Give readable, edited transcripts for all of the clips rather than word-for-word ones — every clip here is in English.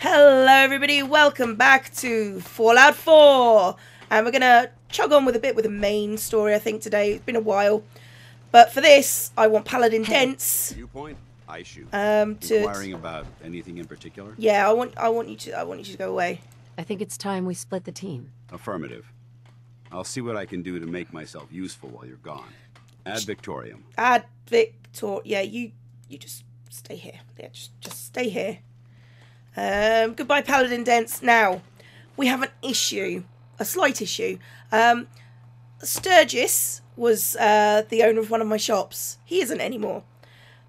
Hello everybody, welcome back to Fallout 4, and we're gonna chug on with the main story I think today. It's been a while, but for this I want Paladin Dents. Viewpoint, I shoot. To Inquiring about anything in particular? Yeah, I want you to go away. I think it's time we split the team. Affirmative. I'll see what I can do to make myself useful while you're gone. Ad Victoriam. Ad Victor. Yeah, you just stay here. Yeah, just stay here. Goodbye, Paladin Dents. Now, we have an issue, a slight issue. Sturgis was the owner of one of my shops. He isn't anymore,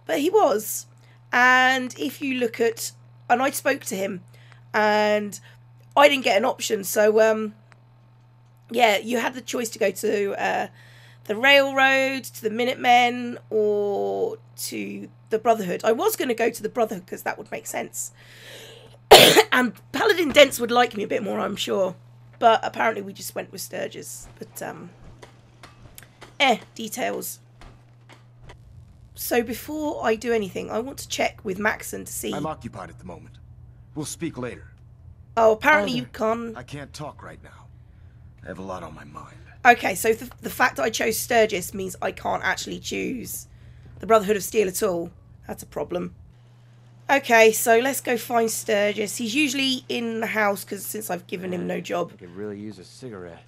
but he was. And if you look at, and I spoke to him, and I didn't get an option. So, yeah, you had the choice to go to the Railroad, to the Minutemen, or to the Brotherhood. I was going to go to the Brotherhood because that would make sense. And Paladin Dents would like me a bit more, I'm sure. But apparently we just went with Sturgis. But, details. So before I do anything, I want to check with Maxon to see... I'm occupied at the moment. We'll speak later. Oh, apparently you can't... I can't talk right now. I have a lot on my mind. Okay, so the fact that I chose Sturgis means I can't actually choose the Brotherhood of Steel at all. That's a problem. Okay, so let's go find Sturgis. He's usually in the house because since I've given him no job. I could really use a cigarette.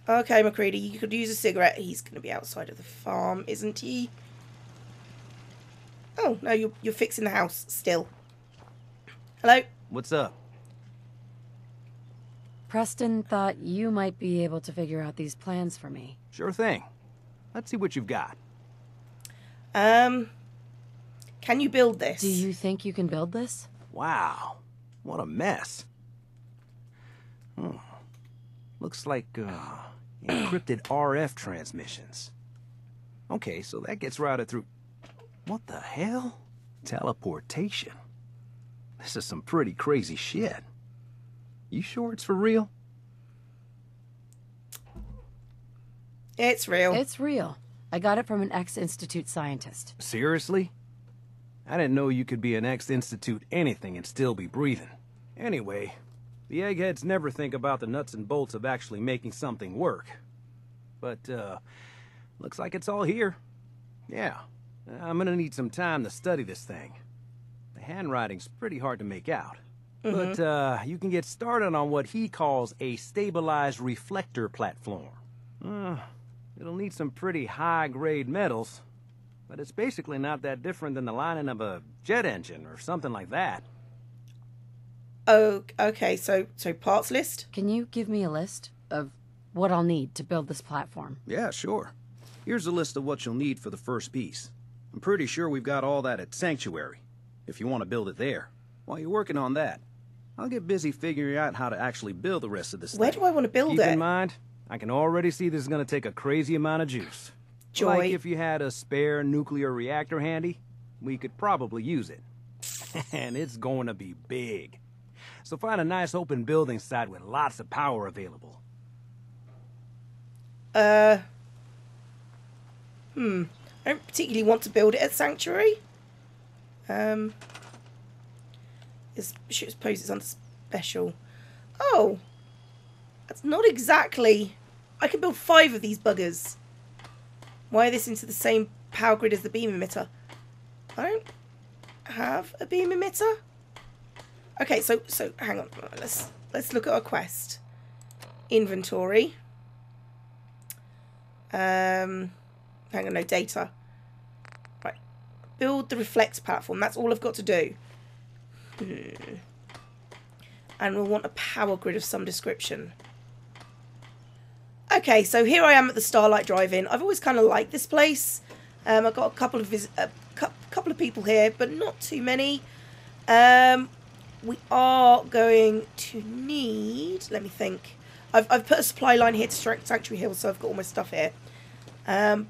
Okay, McCready, you could use a cigarette. He's going to be outside of the farm, isn't he? Oh, no, you're fixing the house still. Hello? What's up? Preston thought you might be able to figure out these plans for me. Sure thing. Let's see what you've got. Can you build this? Do you think you can build this? Wow. What a mess. Looks like, encrypted RF transmissions. Okay, so that gets routed through... What the hell? Teleportation. This is some pretty crazy shit. You sure it's for real? It's real. It's real. I got it from an ex-Institute scientist. Seriously? I didn't know you could be an ex-Institute anything and still be breathing. Anyway, the eggheads never think about the nuts and bolts of actually making something work. But, looks like it's all here. Yeah, I'm gonna need some time to study this thing. The handwriting's pretty hard to make out. But, you can get started on what he calls a stabilized reflector platform. It'll need some pretty high-grade metals, but it's basically not that different than the lining of a jet engine or something like that. Oh, okay, so parts list? Can you give me a list of what I'll need to build this platform? Yeah, sure. Here's a list of what you'll need for the first piece. I'm pretty sure we've got all that at Sanctuary, if you want to build it there. While you're working on that, I'll get busy figuring out how to actually build the rest of this Where thing. do I want to build it? Keep in mind, I can already see this is going to take a crazy amount of juice. Joy. Like if you had a spare nuclear reactor handy, we could probably use it. And it's going to be big. So find a nice open building site with lots of power available. I don't particularly want to build it at Sanctuary. I suppose it's under special. Oh, that's not exactly... I can build 5 of these buggers. Wire this into the same power grid as the beam emitter. I don't have a beam emitter. Okay, so hang on. Let's look at our quest. Inventory. Hang on, no data. Right. Build the reflect platform. That's all I've got to do. And we'll want a power grid of some description. Okay, so here I am at the Starlight Drive-In. I've always kind of liked this place. I've got a couple of people here, but not too many. We are going to need... Let me think. I've put a supply line here to Sanctuary Hill, so I've got all my stuff here. But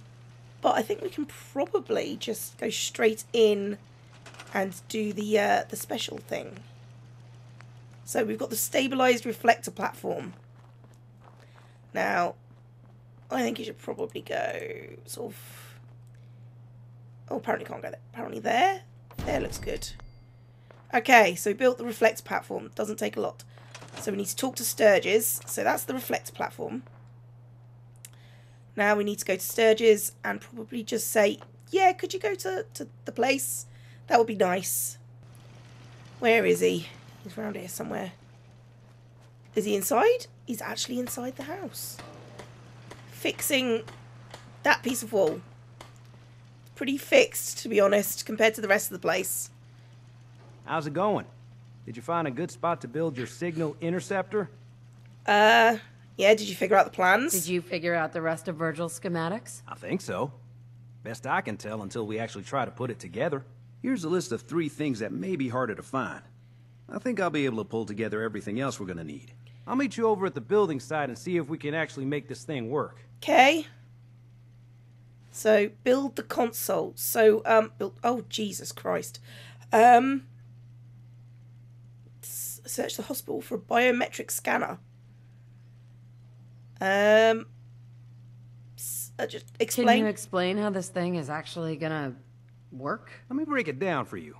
I think we can probably just go straight in and do the special thing. So we've got the stabilized reflector platform. Now, I think you should probably go sort of... Oh, apparently can't go there. Apparently there. There looks good. Okay, so we built the reflector platform. Doesn't take a lot. So we need to talk to Sturges. So that's the reflector platform. Now we need to go to Sturges and probably just say, yeah, could you go to the place? That would be nice. Where is he? He's around here somewhere. Is he inside? He's actually inside the house. Fixing that piece of wall. Pretty fixed, to be honest, compared to the rest of the place. How's it going? Did you find a good spot to build your signal interceptor? Yeah, did you figure out the plans? Did you figure out the rest of Virgil's schematics? I think so. Best I can tell until we actually try to put it together. Here's a list of 3 things that may be harder to find. I think I'll be able to pull together everything else we're gonna need. I'll meet you over at the building site and see if we can actually make this thing work. Okay. So, build the console. So, oh, Jesus Christ. Search the hospital for a biometric scanner. Just explain. Can you explain how this thing is actually gonna work? Let me break it down for you.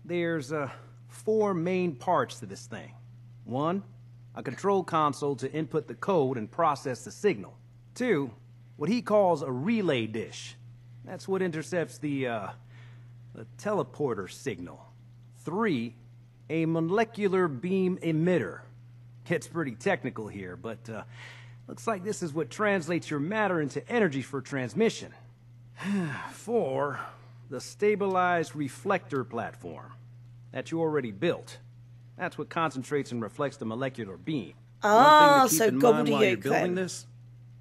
There's 4 main parts to this thing. 1, a control console to input the code and process the signal. 2, what he calls a relay dish. That's what intercepts the teleporter signal. 3, a molecular beam emitter. Gets pretty technical here, but looks like this is what translates your matter into energy for transmission. 4, the stabilized reflector platform that you already built. That's what concentrates and reflects the molecular beam. Ah, so One thing to keep in mind while you're gobbledygook building then. this,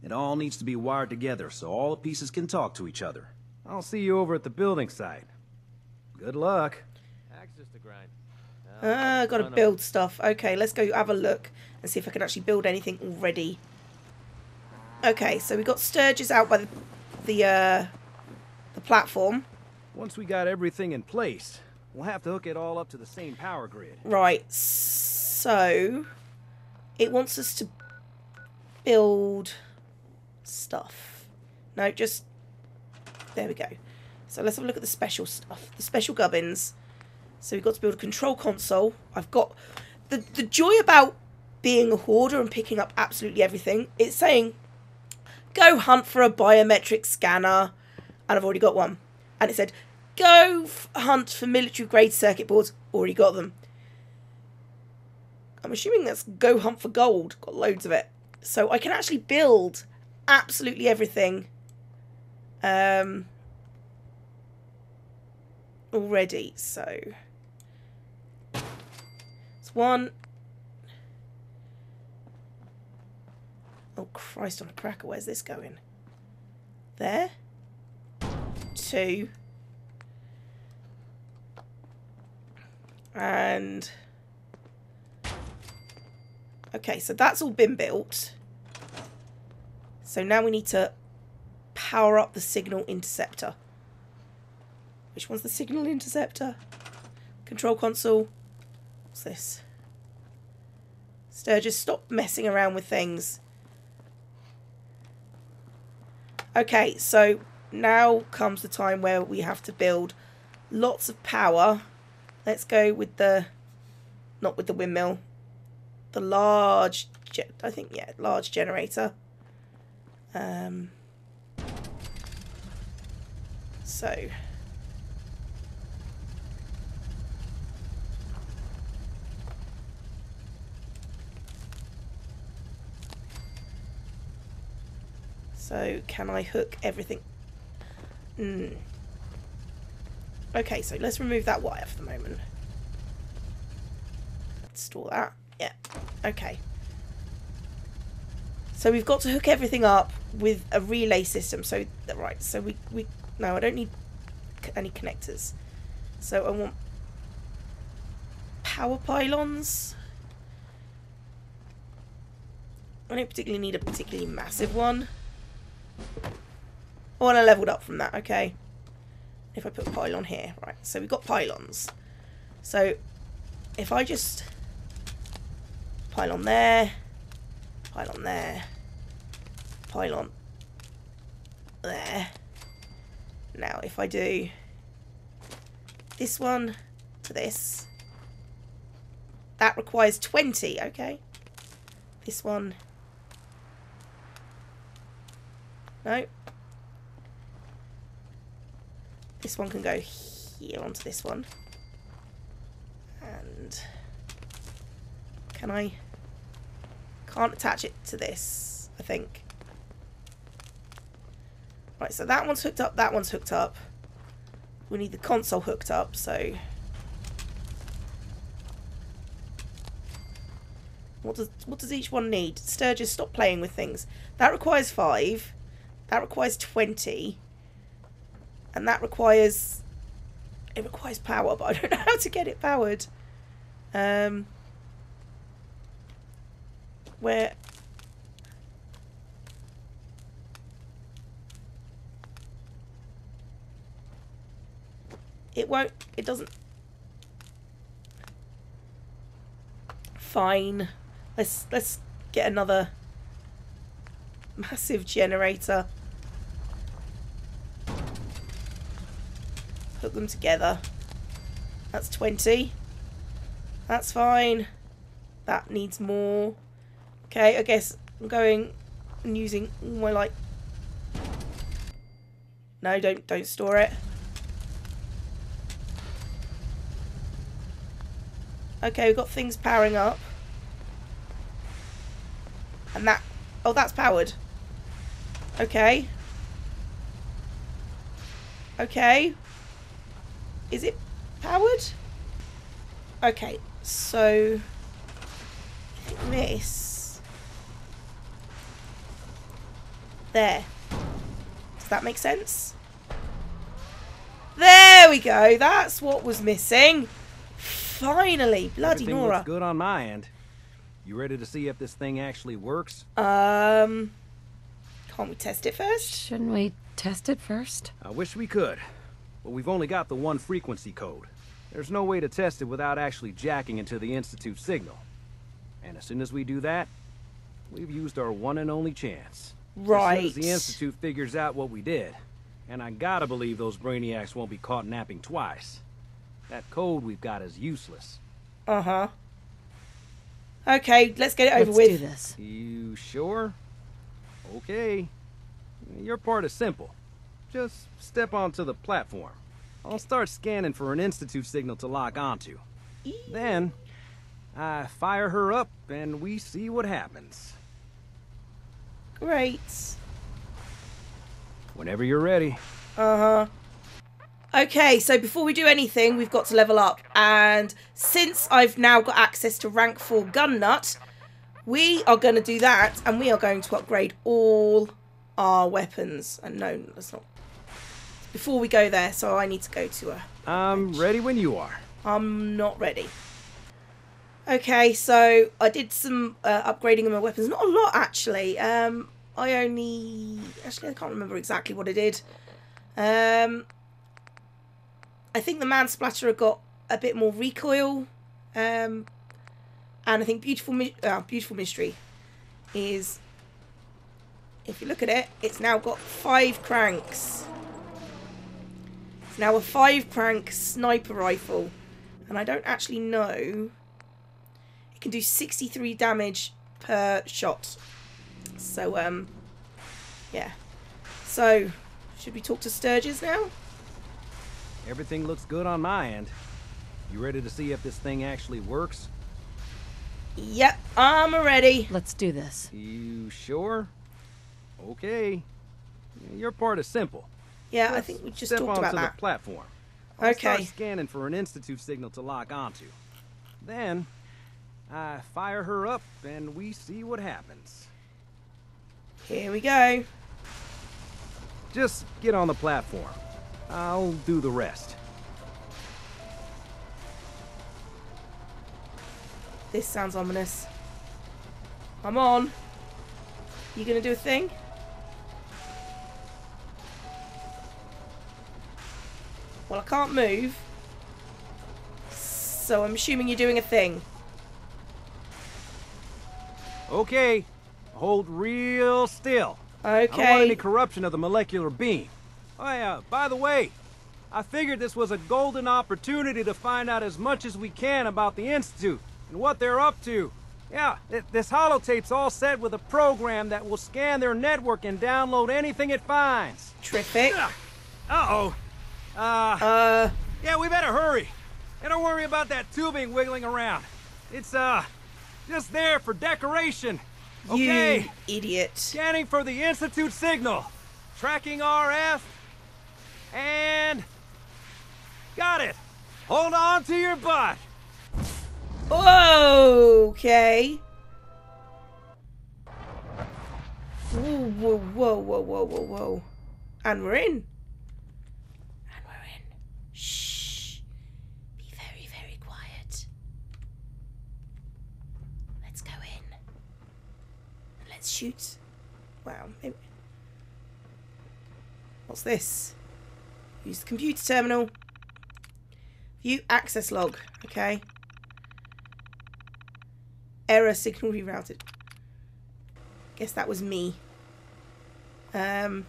it all needs to be wired together so all the pieces can talk to each other. I'll see you over at the building site. Good luck. Gotta build stuff. Okay, let's go have a look and see if I can actually build anything already. Okay, so we got Sturges out by the platform. Once we got everything in place, we'll have to hook it all up to the same power grid. Right, so it wants us to build stuff. No, just there we go. So let's have a look at the special stuff, the special gubbins. So we've got to build a control console. I've got the joy about being a hoarder and picking up absolutely everything. It's saying go hunt for a biometric scanner, and I've already got one. And it said go hunt for military grade circuit boards. Already got them. I'm assuming that's go hunt for gold. Got loads of it. So I can actually build absolutely everything already. So it's 1. Oh Christ on a cracker, where's this going? There. 2. And okay, so that's all been built. So now we need to power up the signal interceptor. Which one's the signal interceptor? Control console. What's this? Sturges, stop messing around with things. Okay, so now comes the time where we have to build lots of power. Let's go with the, not with the windmill, the large, I think, yeah, large generator. So can I hook everything? Okay, so let's remove that wire for the moment. Install that. Yeah. Okay. So we've got to hook everything up with a relay system. So right. So we no, I don't need any connectors. So I want power pylons. I don't particularly need a particularly massive one. Oh, and I leveled up from that. Okay. If I put a pylon here, right? So we've got pylons. So if I just pylon there, pylon there, pylon there. Now if I do this one to this, That requires 20. Okay. This one. No. This one can go here onto this one. And can I? Can't attach it to this, I think. Right, so that one's hooked up, that one's hooked up. We need the console hooked up, so what does each one need? Sturgis, stop playing with things. That requires 5. That requires 20. And that requires... It requires power, but I don't know how to get it powered. Where... It won't... It doesn't... Fine. Let's get another massive generator. Hook them together. That's 20. That's fine. That needs more. Okay, I guess I'm going and using my like... No, don't store it. Okay, we've got things powering up. And that... Oh, that's powered. Okay. Okay. Is it powered? Okay, so... I think this... There. Does that make sense? There we go. That's what was missing. Finally, bloody Everything Nora. looks good on my end. You ready to see if this thing actually works? Can't we test it first? Shouldn't we test it first? I wish we could, but we've only got the one frequency code. There's no way to test it without actually jacking into the Institute signal. And as soon as we do that, we've used our one and only chance. Right. As soon as the Institute figures out what we did, and I gotta believe those brainiacs won't be caught napping twice. That code we've got is useless. Uh-huh. Okay, let's get it over Let's with. do this. You sure? Okay. Your part is simple. Just step onto the platform. I'll start scanning for an Institute signal to lock onto. Then, I fire her up and we see what happens. Great. Whenever you're ready. Uh-huh. Okay, so before we do anything, we've got to level up. And since I've now got access to rank 4 gun nut, we are going to do that. And we are going to upgrade all our weapons. And no, that's not. Before we go there, so I need to go to a... I'm ready when you are. I'm not ready. Okay, so I did some upgrading of my weapons. Not a lot, actually. I can't remember exactly what I did. I think the Man Splatterer got a bit more recoil. And I think Beautiful Mystery is... If you look at it, it's now got 5 cranks. It's now a 5-crank sniper rifle. And I don't actually know... It can do 63 damage per shot. So, yeah. So, should we talk to Sturgis now? Everything looks good on my end. You ready to see if this thing actually works? Yep, I'm ready. Let's do this. You sure? Okay. Your part is simple. Yeah, I think we just step talked about onto that. the platform. I'll Okay. start scanning for an Institute signal to lock onto. Then, I fire her up and we see what happens. Here we go. Just get on the platform. I'll do the rest. This sounds ominous. I'm on. You gonna do a thing? Well, I can't move. So I'm assuming you're doing a thing. Okay. Hold real still. I don't want any Okay. corruption of the molecular beam. Oh yeah, by the way, I figured this was a golden opportunity to find out as much as we can about the Institute. and what they're up to. Yeah, this holotape's all set with a program that will scan their network and download anything it finds. Terrific. Uh-oh. Yeah, we better hurry. And don't worry about that tubing wiggling around. It's, just there for decoration. Okay. You idiot. Scanning for the Institute signal. Tracking RF. And... got it. Hold on to your butt. Okay. Whoa, whoa, whoa, whoa, whoa, whoa, whoa. And we're in. And we're in. Shh. Be very, very quiet. Let's go in. And let's shoot. Wow. What's this? Use the computer terminal. View access log. Okay. Error signal rerouted. Guess that was me. Oh,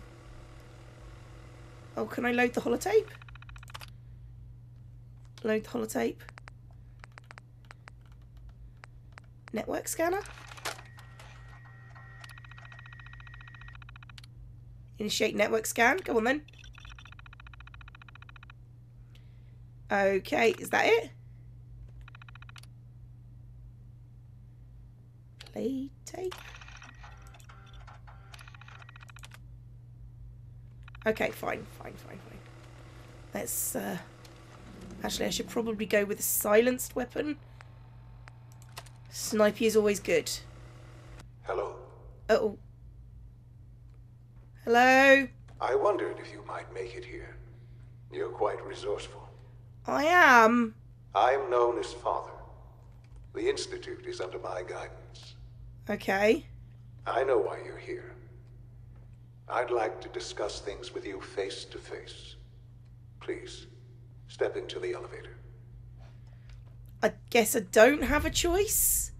can I load the holotape? Load the holotape. Network scanner. Initiate network scan. Go on then. Okay, is that it? Play tape. Okay, fine. Let's, actually, I should probably go with a silenced weapon. Snipey is always good. Hello. Uh-oh. Hello? I wondered if you might make it here. You're quite resourceful. I am. I'm known as Father. The Institute is under my guidance. Okay. I know why you're here. I'd like to discuss things with you face to face. Please, step into the elevator. I guess I don't have a choice.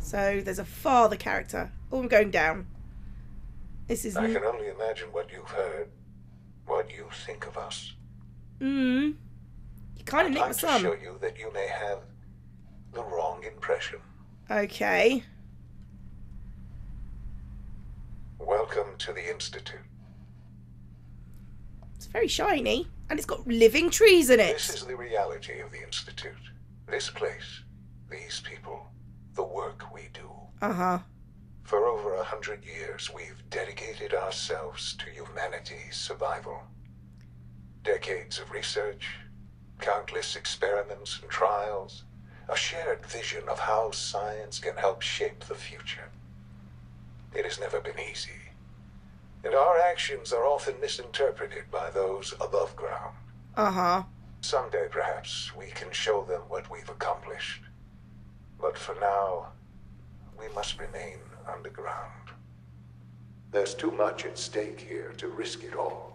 So there's a father character. Oh, I'm going down. This is... I can only imagine what you've heard, what you think of us. You kind of nicked my I'd like son. to show you that you may have the wrong impression. Okay. Welcome to the Institute. It's very shiny. And it's got living trees in it. This is the reality of the Institute. This place, these people, the work we do. Uh-huh. For over 100 years, we've dedicated ourselves to humanity's survival. Decades of research, countless experiments and trials, a shared vision of how science can help shape the future. It has never been easy, and our actions are often misinterpreted by those above ground. Uh-huh. Someday, perhaps, we can show them what we've accomplished. But for now, we must remain underground. There's too much at stake here to risk it all.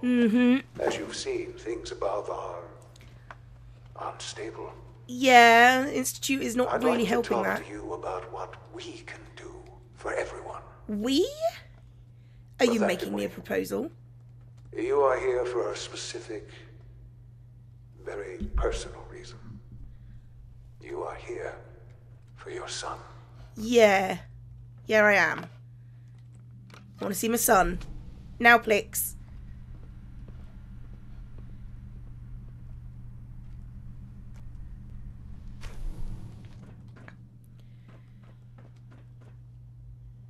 As you've seen, things above are unstable. Yeah, Institute is not I'd really like helping to that. talk to you about what we can do for everyone. We? Are you Well, making me a proposal? You are here for a specific, very personal reason. You are here for your son. Yeah. Yeah, I am. I want to see my son. Now, Plix.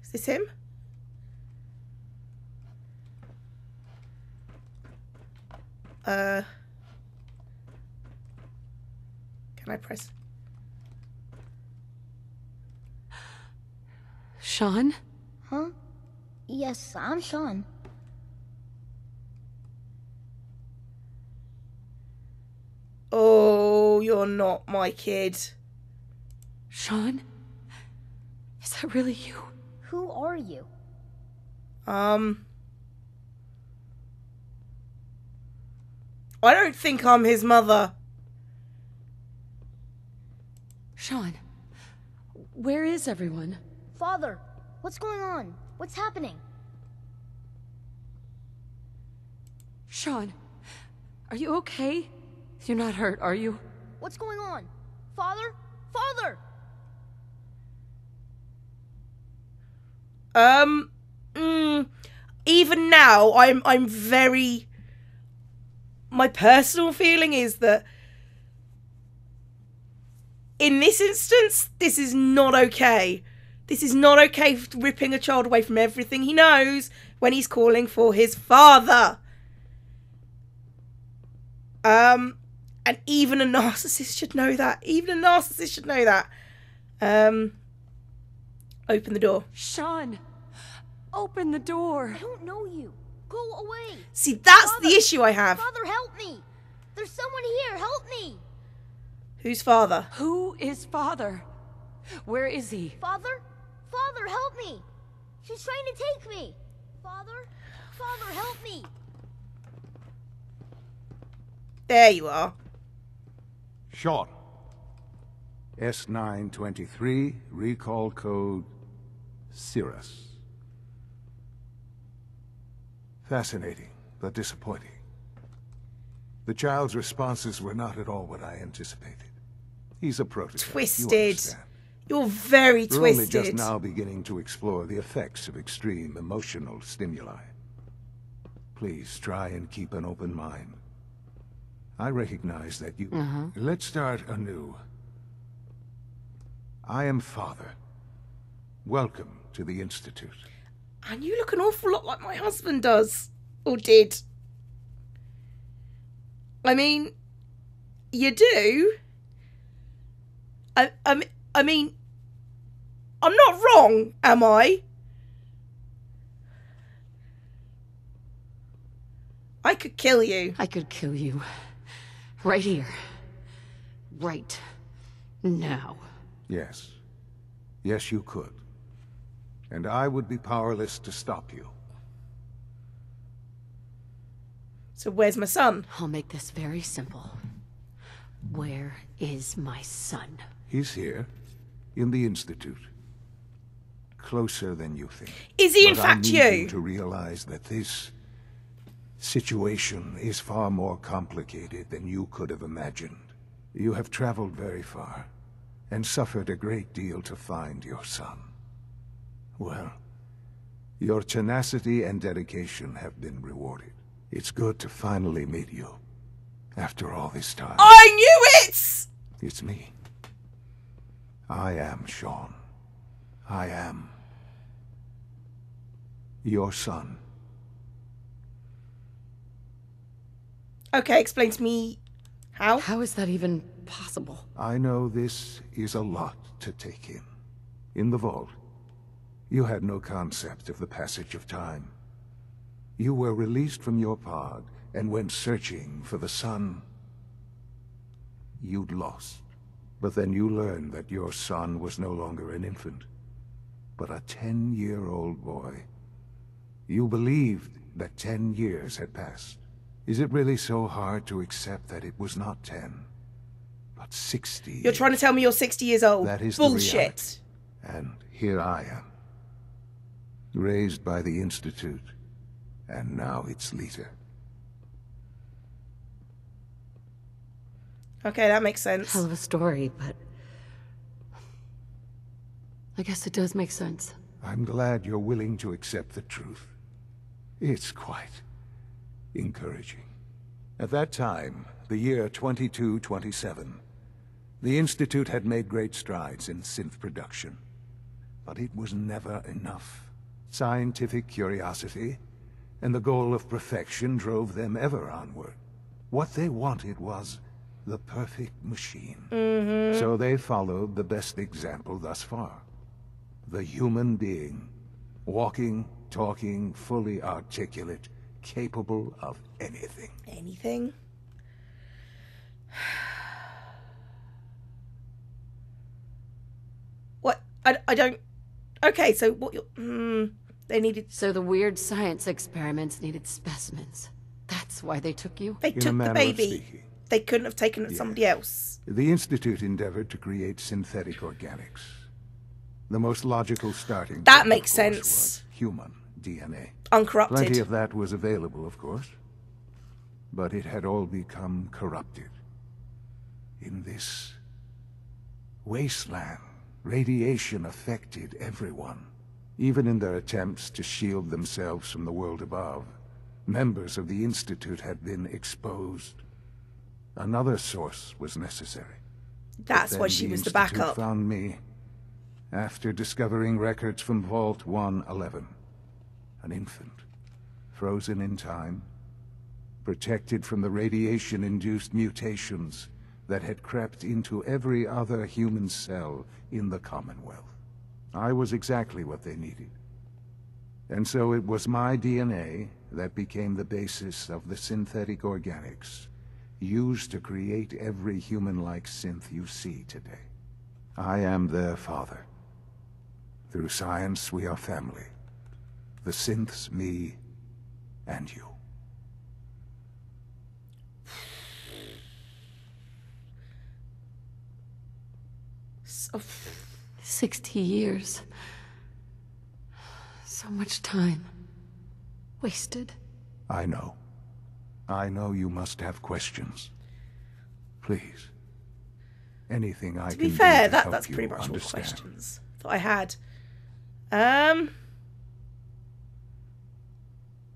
Is this him? Can I press? Sean? Huh? Yes, I'm Sean. Oh, you're not my kid. Sean? Is that really you? Who are you? I don't think I'm his mother. Sean, where is everyone? Father, what's going on? What's happening? Sean, are you okay? You're not hurt, are you? What's going on? Father? Father! Even now, I'm very... My personal feeling is that in this instance, this is not okay. This is not okay, ripping a child away from everything he knows when he's calling for his father. And even a narcissist should know that. Even a narcissist should know that. Open the door. Sean, open the door. I don't know you. Go away. See, that's Father, the issue I have. Father, help me. There's someone here. Help me. Who's father? Who is father? Where is he? Father? Father, help me. She's trying to take me. Father? Father, help me. There you are. Sean. S923, recall code Cirrus. Fascinating, but disappointing. The child's responses were not at all what I anticipated. He's a prototype. Twisted. You're very We're twisted. only just now beginning to explore the effects of extreme emotional stimuli. Please try and keep an open mind. I recognize that you... Let's start anew. I am Father. Welcome to the Institute. And you look an awful lot like my husband does. Or did. I mean, you do. I mean, I'm not wrong, am I? I could kill you. I could kill you. Right here. Right now. Yes. Yes, you could. And I would be powerless to stop you. So where's my son? I'll make this very simple. Where is my son? He's here, in the Institute. Closer than you think. Is he in But fact I need you? to realize that this situation is far more complicated than you could have imagined. You have traveled very far, and suffered a great deal to find your son. Well, your tenacity and dedication have been rewarded. It's good to finally meet you, after all this time. I knew it! It's me. I am Sean. I am your son. Okay, explain to me how. How is that even possible? I know this is a lot to take in. In the vault, you had no concept of the passage of time. You were released from your pod and went searching for the son you'd lost. But then you learned that your son was no longer an infant, but a 10-year-old boy. You believed that 10 years had passed. Is it really so hard to accept that it was not 10, but 60? You're trying to tell me you're 60 years old. That is the Bullshit. reality. And here I am, raised by the Institute, and now its leader. Okay, that makes sense. Hell of a story, but I guess it does make sense. I'm glad you're willing to accept the truth. It's quite encouraging. At that time, the year 2227, the Institute had made great strides in synth production. But it was never enough. Scientific curiosity and the goal of perfection drove them ever onward. What they wanted was the perfect machine. So they followed the best example thus far. The human being. Walking, talking, fully articulate, capable of anything. Anything? What? I don't... Okay, so what you're... They needed... So the weird science experiments needed specimens. That's why they took you? They In a took the manner of baby. speaking. They couldn't have taken it to somebody else. The Institute endeavored to create synthetic organics. The most logical starting That point, makes of course, sense. was human DNA. Uncorrupted. Plenty of that was available, of course. But it had all become corrupted. in this wasteland, radiation affected everyone. Even in their attempts to shield themselves from the world above, members of the Institute had been exposed. Another source was necessary. That's why she was the Institute backup. found me after discovering records from Vault 111. An infant, frozen in time, protected from the radiation-induced mutations that had crept into every other human cell in the Commonwealth. I was exactly what they needed. And so it was my DNA that became the basis of the synthetic organics used to create every human-like synth you see today. I am their father. Through science, we are family. The synths, me, and you. So, 60 years. So much time. Wasted. I know. I know you must have questions. Please. Anything I to can be do fair, to help that's you pretty much all the understand. questions that I had.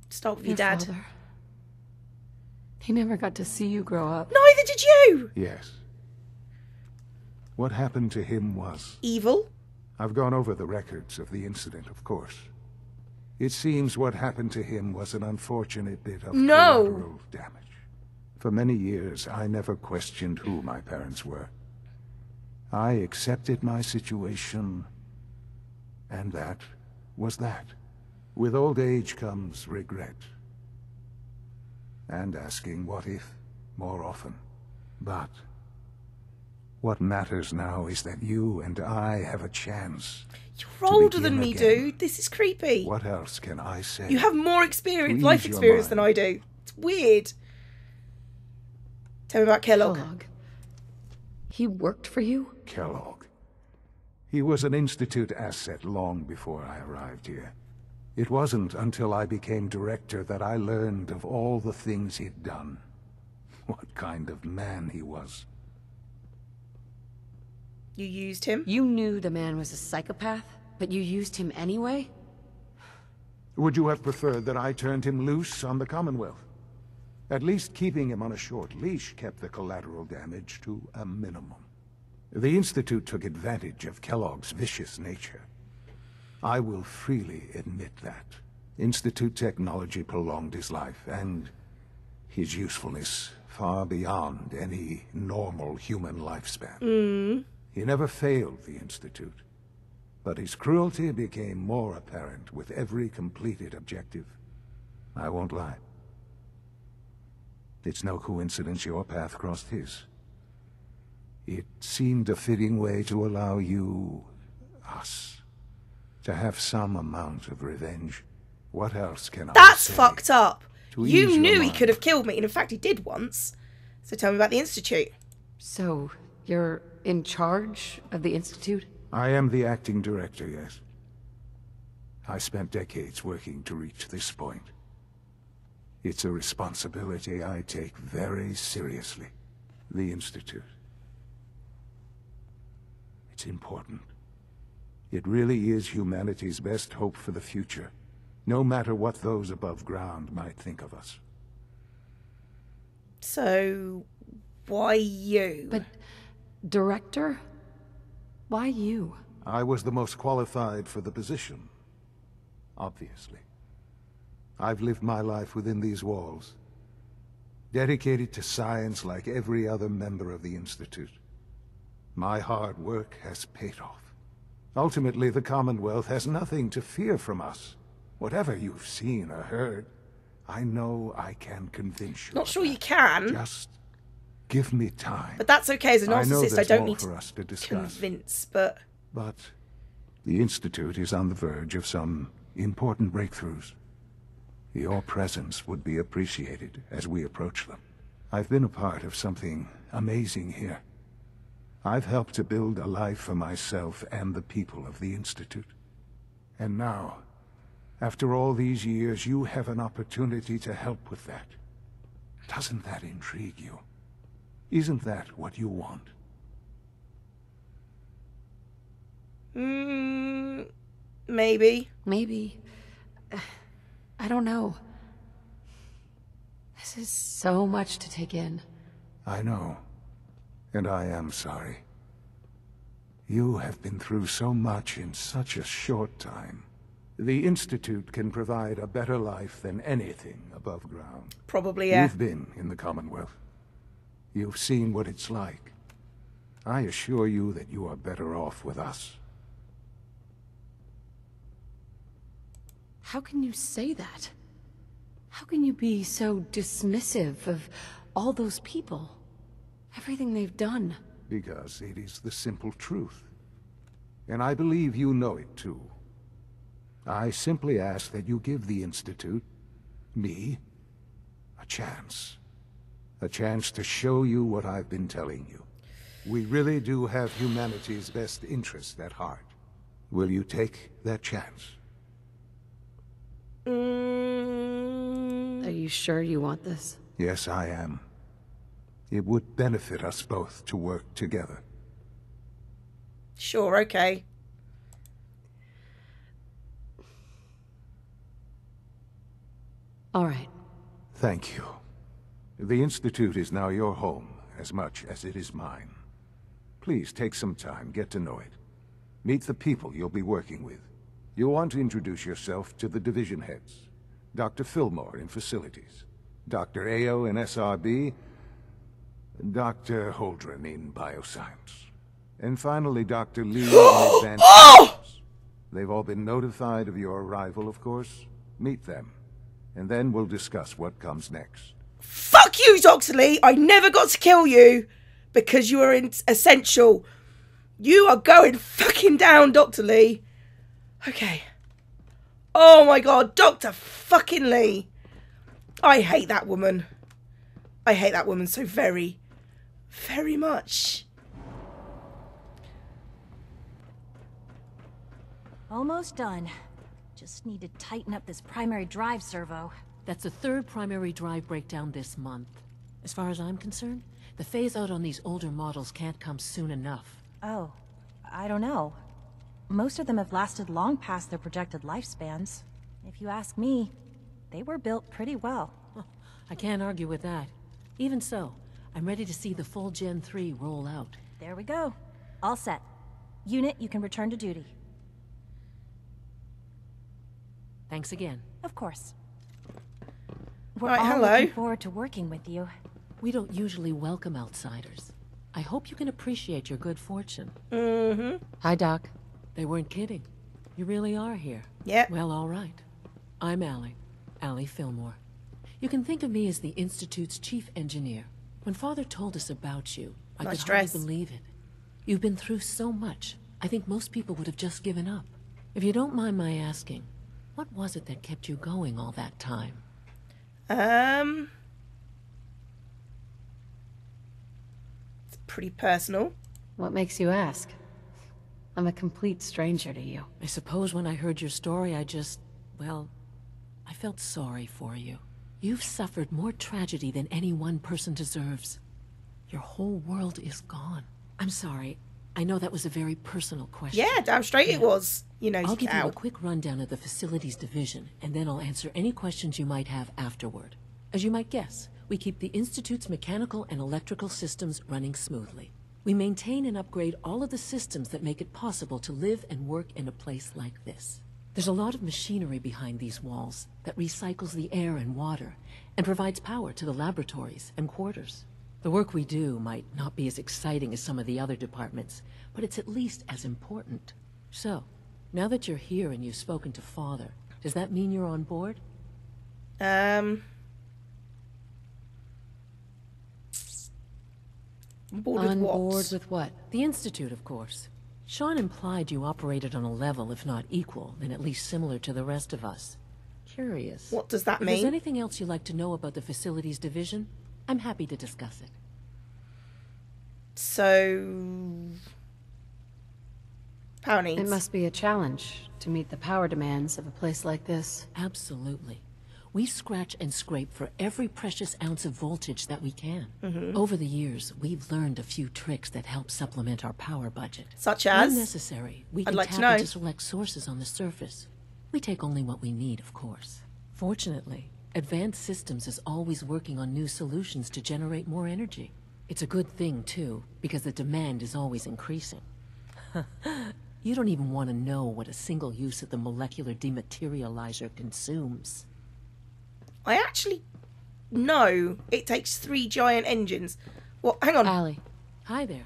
Start with your dad. Father. He never got to see you grow up. Neither did you! Yes. What happened to him was... Evil? I've gone over the records of the incident, of course. It seems what happened to him was an unfortunate bit of collateral damage. For many years, I never questioned who my parents were. I accepted my situation, and that was that. With old age comes regret. And asking what if more often. But what matters now is that you and I have a chance. You're older begin than me, again. dude. This is creepy. What else can I say? You have more experience, To life ease your experience than mind. I do. It's weird. Tell me about Kellogg. He worked for you? Kellogg. He was an Institute asset long before I arrived here. It wasn't until I became director that I learned of all the things he'd done. What kind of man he was. You used him? You knew the man was a psychopath, but you used him anyway? Would you have preferred that I turned him loose on the Commonwealth? At least keeping him on a short leash kept the collateral damage to a minimum. The Institute took advantage of Kellogg's vicious nature. I will freely admit that. Institute technology prolonged his life, and his usefulness far beyond any normal human lifespan. He never failed the Institute, but his cruelty became more apparent with every completed objective. I won't lie. It's no coincidence your path crossed his. It seemed a fitting way to allow you, us, to have some amount of revenge. What else can I That's say? fucked up. to ease You your knew he mind? could have killed me, and in fact he did once. So tell me about the Institute. So, you're in charge of the Institute? I am the acting director, yes. I spent decades working to reach this point. It's a responsibility I take very seriously. The Institute. It's important. It really is humanity's best hope for the future, no matter what those above ground might think of us. So, why you? But, director? Why you? I was the most qualified for the position, obviously. I've lived my life within these walls, dedicated to science like every other member of the Institute. My hard work has paid off. Ultimately, the Commonwealth has nothing to fear from us. Whatever you've seen or heard, I know I can convince you. Not of sure you that. can. Just give me time. But that's okay as a I know narcissist. I there's don't more need for to us to discuss. convince, but... But the Institute is on the verge of some important breakthroughs. Your presence would be appreciated as we approach them. I've been a part of something amazing here. I've helped to build a life for myself and the people of the Institute. And now, after all these years, you have an opportunity to help with that. Doesn't that intrigue you? Isn't that what you want? Maybe. Maybe. I don't know. This is so much to take in. I know. And I am sorry. You have been through so much in such a short time. The Institute can provide a better life than anything above ground. Probably, yeah. You've been in the Commonwealth. You've seen what it's like. I assure you that you are better off with us. How can you say that? How can you be so dismissive of all those people? Everything they've done? Because it is the simple truth. And I believe you know it too. I simply ask that you give the Institute, me, a chance. A chance to show you what I've been telling you. We really do have humanity's best interest at heart. Will you take that chance? Are you sure you want this? Yes, I am. It would benefit us both to work together. Sure, okay. All right. Thank you. The Institute is now your home, as much as it is mine. Please take some time, get to know it. Meet the people you'll be working with. You'll want to introduce yourself to the division heads. Dr. Fillmore in Facilities, Dr. Ayo in SRB, Dr. Holdren in Bioscience, and finally Dr. Lee in Advanced Science. They've all been notified of your arrival, of course. Meet them, and then we'll discuss what comes next. Fuck you, Dr. Lee! I never got to kill you because you are essential. You are going fucking down, Dr. Lee. Okay. Oh my god, Dr. fucking Lee. I hate that woman. I hate that woman so very, very much. Almost done. Just need to tighten up this primary drive servo. That's the third primary drive breakdown this month. As far as I'm concerned, the phase-out on these older models can't come soon enough. Oh, I don't know. Most of them have lasted long past their projected lifespans. If you ask me, they were built pretty well. I can't argue with that. Even so, I'm ready to see the full Gen 3 roll out. There we go. All set. Unit, you can return to duty. Thanks again. Of course. We're Right, all hello. looking forward to working with you. We don't usually welcome outsiders. I hope you can appreciate your good fortune. Hi, Doc. They weren't kidding. You really are here. Yeah. Well, all right. I'm Allie Fillmore. You can think of me as the Institute's chief engineer. When Father told us about you, I Nice could hardly dress. believe it. You've been through so much. I think most people would have just given up. If you don't mind my asking, what was it that kept you going all that time? It's pretty personal. What makes you ask? I'm a complete stranger to you. I suppose when I heard your story, well, I felt sorry for you. You've suffered more tragedy than any one person deserves. Your whole world is gone. I'm sorry. I know that was a very personal question. Yeah, damn straight it was. You know, I'll give you cow. a quick rundown of the facilities division, and then I'll answer any questions you might have afterward. As you might guess, we keep the Institute's mechanical and electrical systems running smoothly. We maintain and upgrade all of the systems that make it possible to live and work in a place like this. There's a lot of machinery behind these walls that recycles the air and water and provides power to the laboratories and quarters. The work we do might not be as exciting as some of the other departments, but it's at least as important. So, now that you're here and you've spoken to Father, does that mean you're on board? Bored with On what? board with what? The Institute, of course. Sean implied you operated on a level, if not equal, then at least similar to the rest of us. Curious. What does that If mean? there's anything else you'd like to know about the facilities division, I'm happy to discuss it. So... power needs. It must be a challenge to meet the power demands of a place like this. Absolutely. We scratch and scrape for every precious ounce of voltage that we can. Over the years, we've learned a few tricks that help supplement our power budget. Such as? When necessary, we can I'd like to tap know. into select sources on the surface. We take only what we need, of course. Fortunately, Advanced Systems is always working on new solutions to generate more energy. It's a good thing, too, because the demand is always increasing. You don't even want to know what a single use of the molecular dematerializer consumes. I actually know it takes 3 giant engines. Well, hang on. Allie. Hi there.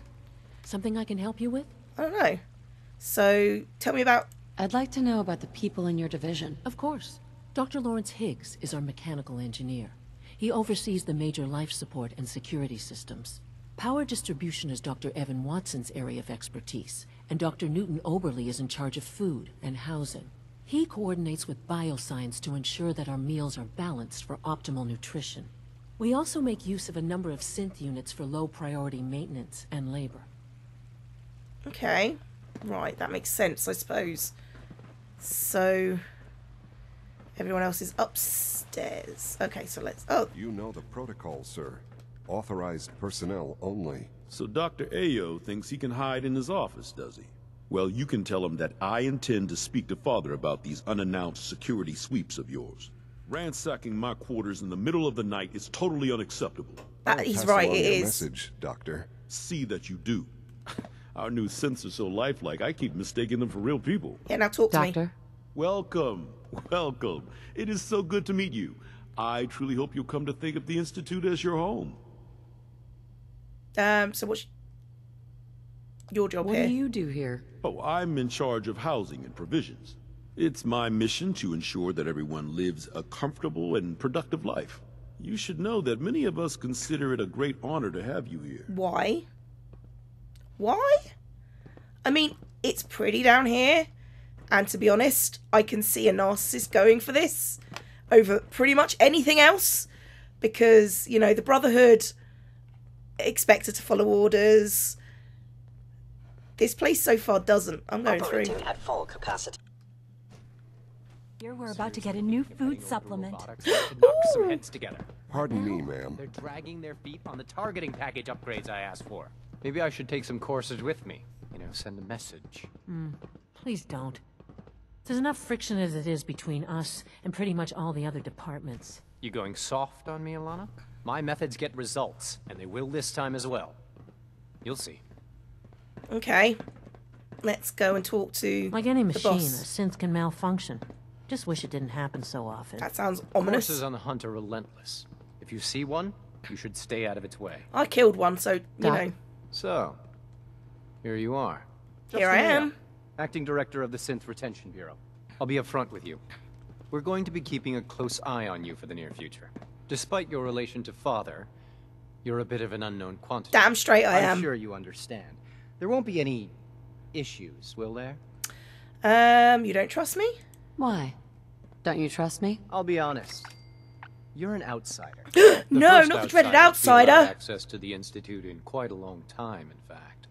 Something I can help you with? I don't know. So, tell me about... I'd like to know about the people in your division. Of course. Dr. Lawrence Higgs is our mechanical engineer. He oversees the major life support and security systems. Power distribution is Dr. Evan Watson's area of expertise, and Dr. Newton Oberly is in charge of food and housing. He coordinates with bioscience to ensure that our meals are balanced for optimal nutrition. We also make use of a number of synth units for low-priority maintenance and labor. Okay. Right, that makes sense, I suppose. So... everyone else is upstairs. Okay, so let's... oh, You know the protocol, sir. Authorized personnel only. So Dr. Ayo thinks he can hide in his office, does he? Well, you can tell him that I intend to speak to Father about these unannounced security sweeps of yours. Ransacking my quarters in the middle of the night is totally unacceptable. he's Pass right, along it your is. message, Doctor. See that you do. Our new synths are so lifelike, I keep mistaking them for real people. Yeah, now talk to me. Doctor? Welcome, welcome. It is so good to meet you. I truly hope you'll come to think of the Institute as your home. So what's your job What here? do you do here? Oh, I'm in charge of housing and provisions. It's my mission to ensure that everyone lives a comfortable and productive life. You should know that many of us consider it a great honor to have you here. Why? Why? I mean, it's pretty down here. And to be honest, I can see a narcissist going for this over pretty much anything else. Because, you know, the Brotherhood expect her to follow orders. This place so far doesn't. I'm going through. At full capacity. Here we're about to get a new food supplement. To knock some heads together. Pardon me, ma'am. They're dragging their feet on the targeting package upgrades I asked for. Maybe I should take some courses with me. You know, send a message. Please don't. There's enough friction as it is between us and pretty much all the other departments. You going soft on me, Alana? My methods get results, and they will this time as well. You'll see. Okay. Let's go and talk to Like any the machine, a boss. synth can malfunction. Just wish it didn't happen so often. That sounds ominous. Forces on the hunt are relentless. If you see one, you should stay out of its way. I killed one, so, you Doc. know. So, here you are. Here I Justin am. Mayo, Acting Director of the Synth Retention Bureau. I'll be upfront with you. We're going to be keeping a close eye on you for the near future. Despite your relation to Father, you're a bit of an unknown quantity. Damn straight I am. I'm sure you understand. There won't be any issues, will there? You don't trust me? Why? Don't you trust me? I'll be honest. You're an outsider. No, not the dreaded outsider. Without access to the Institute in quite a long time, in fact.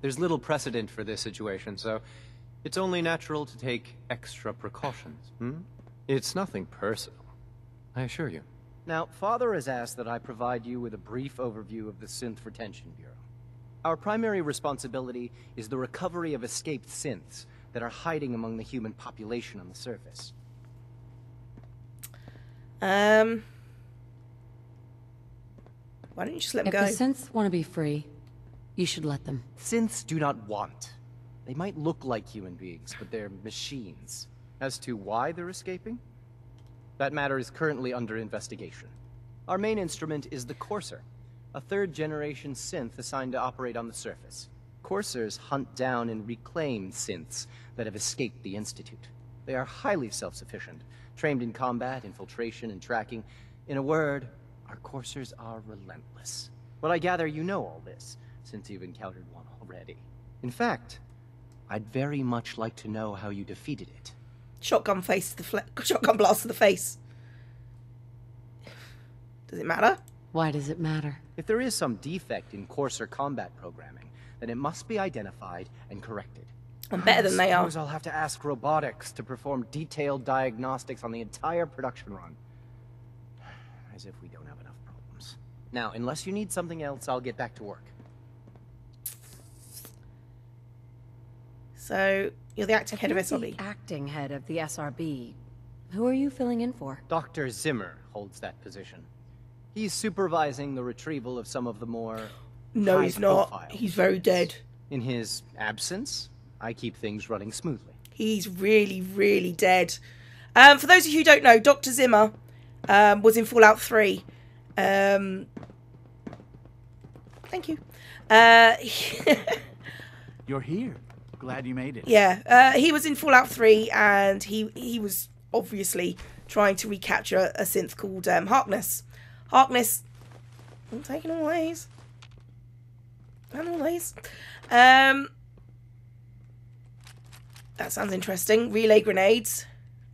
There's little precedent for this situation, so it's only natural to take extra precautions. It's nothing personal, I assure you. Now, Father has asked that I provide you with a brief overview of the Synth Retention Bureau. Our primary responsibility is the recovery of escaped synths that are hiding among the human population on the surface. Why don't you just let them If go? the synths want to be free, you should let them. Synths do not want. They might look like human beings, but they're machines. As to why they're escaping? That matter is currently under investigation. Our main instrument is the Courser, a third-generation synth assigned to operate on the surface. Coursers hunt down and reclaim synths that have escaped the Institute. They are highly self-sufficient, trained in combat, infiltration, and tracking. In a word, our Coursers are relentless. But I gather you know all this, since you've encountered one already. In fact, I'd very much like to know how you defeated it. Shotgun face to the shotgun blast to the face. Does it matter? Why does it matter? If there is some defect in Courser combat programming, then it must be identified and corrected. I'm better than they are. I suppose I'll have to ask robotics to perform detailed diagnostics on the entire production run. As if we don't have enough problems. Now, unless you need something else, I'll get back to work. So, you're the acting head of You're SRB. the acting head of the SRB. Who are you filling in for? Dr. Zimmer holds that position. He's supervising the retrieval of some of the more No, he's not. high-profile He's very dead. In his absence, I keep things running smoothly. He's really, really dead. For those of you who don't know, Dr. Zimmer was in Fallout 3. Thank you. You're here. Glad you made it. Yeah, he was in Fallout 3, and he was obviously trying to recapture a synth called Harkness. Harkness... I'm taking all these. And all these. That sounds interesting. Relay grenades.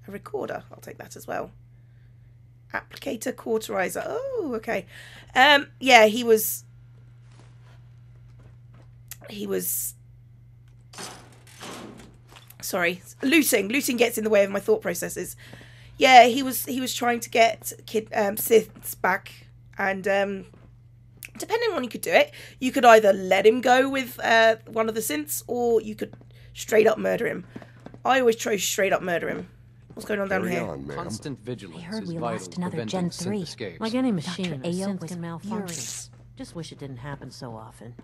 A recorder. I'll take that as well. Applicator cauterizer. Oh, okay. Yeah, he was... Sorry, looting gets in the way of my thought processes. Yeah, he was trying to get Siths back, and depending on when you could do it, you could either let him go with one of the synths, or you could straight up murder him. I always chose straight up murder him. What's going on down here? Constant vigilance I heard is we vital lost to another preventing Gen 3. synth escapes. Like any machine, Dr. a Ayo synth was can malfunction. furious. Just wish it didn't happen so often.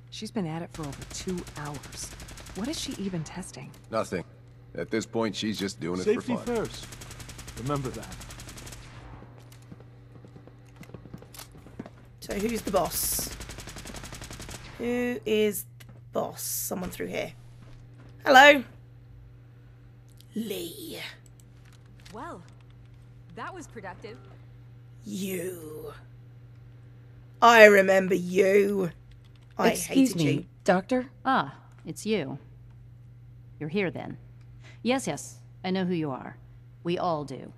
She's been at it for over 2 hours. What is she even testing? Nothing. At this point, she's just doing it Safety for fun. first. Remember that. So who's the boss? Who is the boss? Someone through here. Hello? Lee. Well, that was productive. You. I remember you. I Excuse hated me, you. Doctor? Ah, it's you. You're here then. Yes, I know who you are. We all do.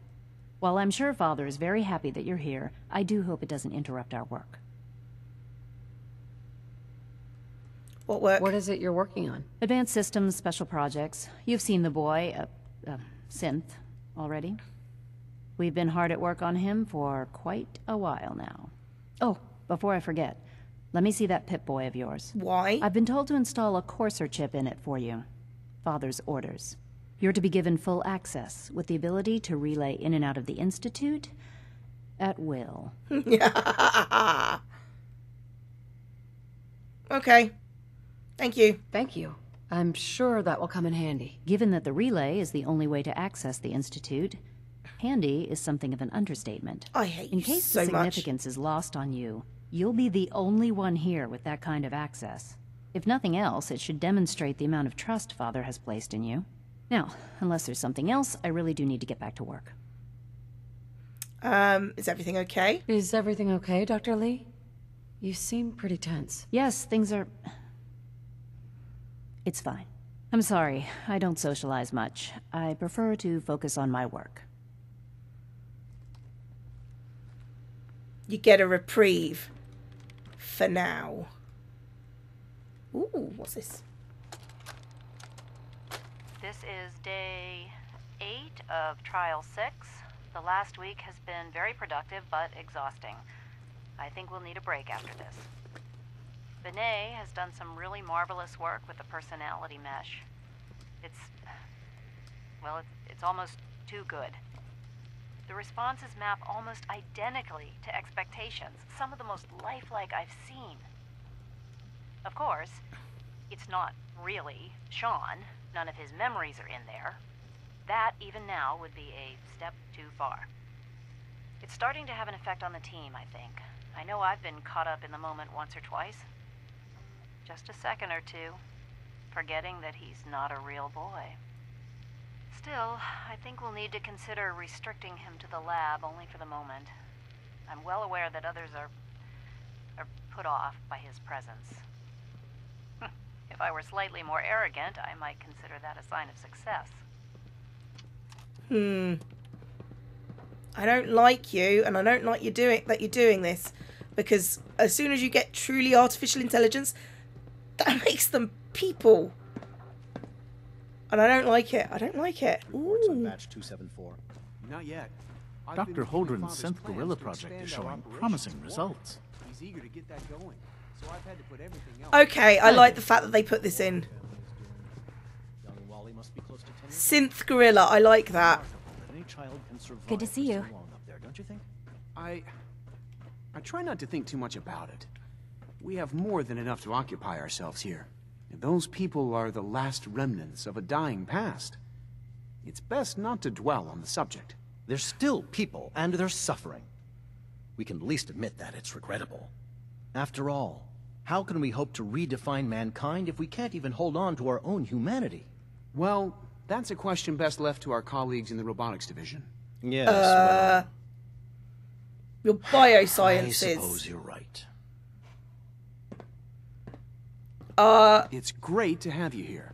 While I'm sure Father is very happy that you're here, I do hope it doesn't interrupt our work. What work? What is it you're working on? Advanced systems, special projects. You've seen the boy, Synth, already. We've been hard at work on him for quite a while now. Oh, before I forget, let me see that Pip-Boy of yours. Why? I've been told to install a courser chip in it for you. Father's orders. You're to be given full access, with the ability to relay in and out of the Institute at will. Okay. Thank you. Thank you. I'm sure that will come in handy. Given that the relay is the only way to access the Institute, handy is something of an understatement. I hate you In case so the much. significance is lost on you, you'll be the only one here with that kind of access. If nothing else, it should demonstrate the amount of trust Father has placed in you. Now, unless there's something else, I really do need to get back to work. Is everything okay? Is everything okay, Dr. Lee? You seem pretty tense. Yes, things are... It's fine. I'm sorry, I don't socialize much. I prefer to focus on my work. You get a reprieve. For now. Ooh, what's this? This is day 8 of Trial 6. The last week has been very productive, but exhausting. I think we'll need a break after this. Vinay has done some really marvelous work with the personality mesh. It's almost too good. The responses map almost identically to expectations, some of the most lifelike I've seen. Of course, it's not really Sean. None of his memories are in there. That, even now, would be a step too far. It's starting to have an effect on the team, I think. I know I've been caught up in the moment once or twice. Just a second or two, forgetting that he's not a real boy. Still, I think we'll need to consider restricting him to the lab only for the moment. I'm well aware that others are put off by his presence. If I were slightly more arrogant, I might consider that a sign of success. I don't like you, and I don't like you that you're doing this, because as soon as you get truly artificial intelligence, that makes them people. And I don't like it. I don't like it. Reports on Ooh. batch 274. Not yet. Dr. Holdren's synth gorilla project is showing promising results. He's eager to get that going, so I've had to put everything else. Okay, I like the fact that they put this in. Synth gorilla, I like that. Good to see you. I try not to think too much about it. We have more than enough to occupy ourselves here. And those people are the last remnants of a dying past. It's best not to dwell on the subject. They're still people, and they're suffering. We can at least admit that it's regrettable. After all, how can we hope to redefine mankind if we can't even hold on to our own humanity? Well, that's a question best left to our colleagues in the robotics division. Yes, your biosciences. I suppose you're right. It's great to have you here.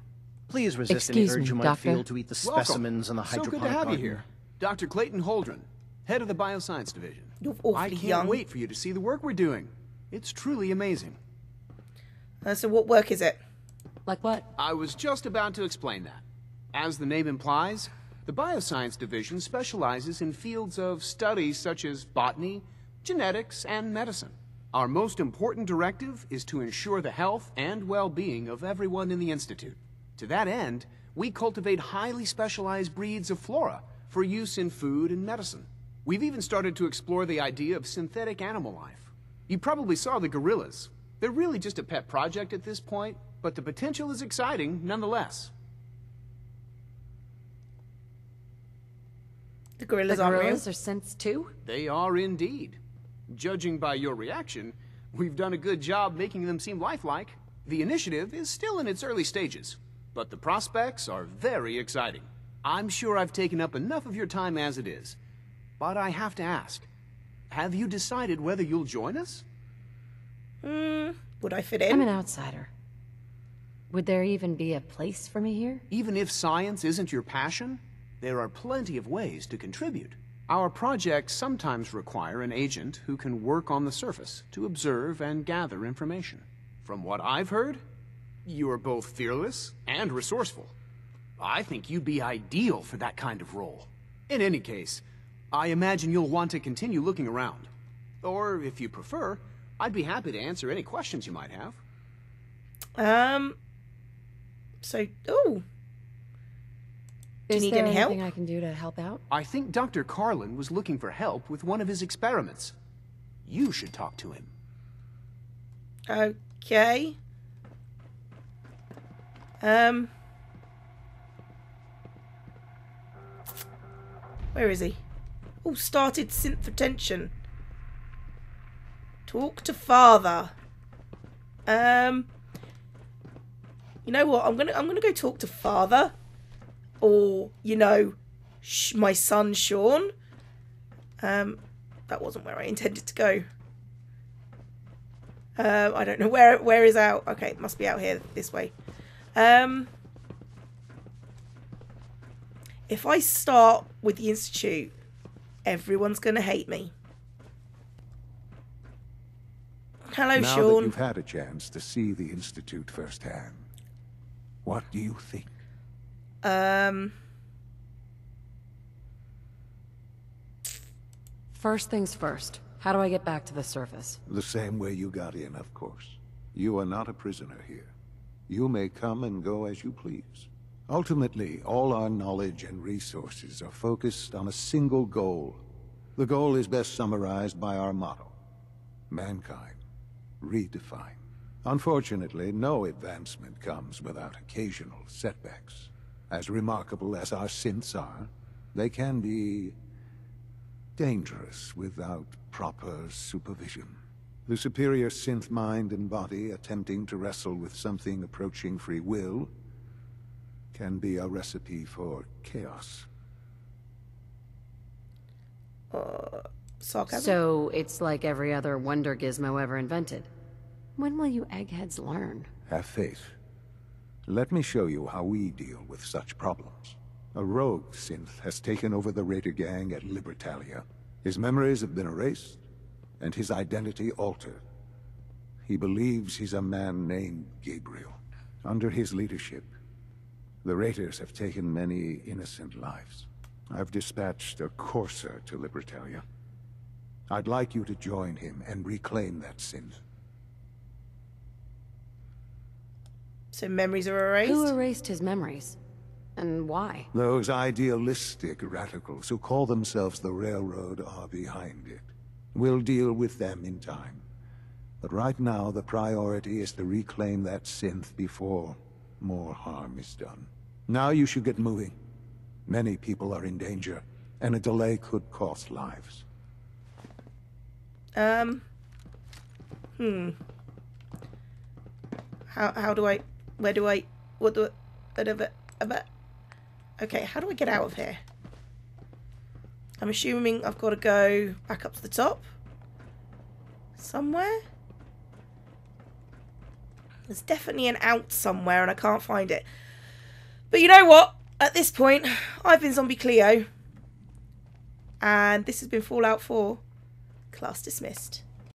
Please resist any urge you might feel to eat the specimens in the So hydroponic good to have you garden. here. Dr. Clayton Holdren, head of the Bioscience Division. You're awfully I can't young. wait for you to see the work we're doing. It's truly amazing. So what work is it? Like what? I was just about to explain that. As the name implies, the Bioscience Division specializes in fields of studies such as botany, genetics, and medicine. Our most important directive is to ensure the health and well-being of everyone in the Institute. To that end, we cultivate highly specialized breeds of flora for use in food and medicine. We've even started to explore the idea of synthetic animal life. You probably saw the gorillas. They're really just a pet project at this point, but the potential is exciting nonetheless. The gorillas aren't real? are synths too? They are indeed. Judging by your reaction, we've done a good job making them seem lifelike. The initiative is still in its early stages, but the prospects are very exciting. I'm sure I've taken up enough of your time as it is, but I have to ask, have you decided whether you'll join us? Would I fit in? I'm an outsider. Would there even be a place for me here? Even if science isn't your passion, there are plenty of ways to contribute. Our projects sometimes require an agent who can work on the surface to observe and gather information. From what I've heard, you are both fearless and resourceful. I think you'd be ideal for that kind of role. In any case, I imagine you'll want to continue looking around. Or, if you prefer, I'd be happy to answer any questions you might have. Do you need any help? Anything I can do to help out? I think Dr. Carlin was looking for help with one of his experiments. You should talk to him. Okay. Where is he? Oh, started synth retention. Talk to father. You know what? I'm gonna go talk to father. Or, you know, my son Sean. That wasn't where I intended to go. I don't know where is out. Okay, it must be out here this way. If I start with the Institute, everyone's gonna hate me. Hello, now Sean. that you've had a chance to see the Institute firsthand, what do you think? First things first. How do I get back to the surface? The same way you got in, of course. You are not a prisoner here. You may come and go as you please. Ultimately, all our knowledge and resources are focused on a single goal. The goal is best summarized by our motto: mankind, redefine. Unfortunately, no advancement comes without occasional setbacks. As remarkable as our synths are, they can be dangerous without proper supervision. The superior synth mind and body attempting to wrestle with something approaching free will can be a recipe for chaos. Sarcasm? So it's like every other wonder gizmo ever invented. When will you eggheads learn? Have faith. Let me show you how we deal with such problems. A rogue synth has taken over the Raider gang at Libertalia. His memories have been erased, and his identity altered. He believes he's a man named Gabriel. Under his leadership, the Raiders have taken many innocent lives. I've dispatched a courser to Libertalia. I'd like you to join him and reclaim that synth. So memories are erased? Who erased his memories? And why? Those idealistic radicals who call themselves the Railroad are behind it. We'll deal with them in time. But right now, the priority is to reclaim that synth before more harm is done. Now you should get moving. Many people are in danger, and a delay could cost lives. How do I, where do I, what do I, okay, how do I get out of here? I'm assuming I've got to go back up to the top. Somewhere? There's definitely an out somewhere and I can't find it. But you know what? At this point, I've been Zombie Cleo. And this has been Fallout 4. Class dismissed.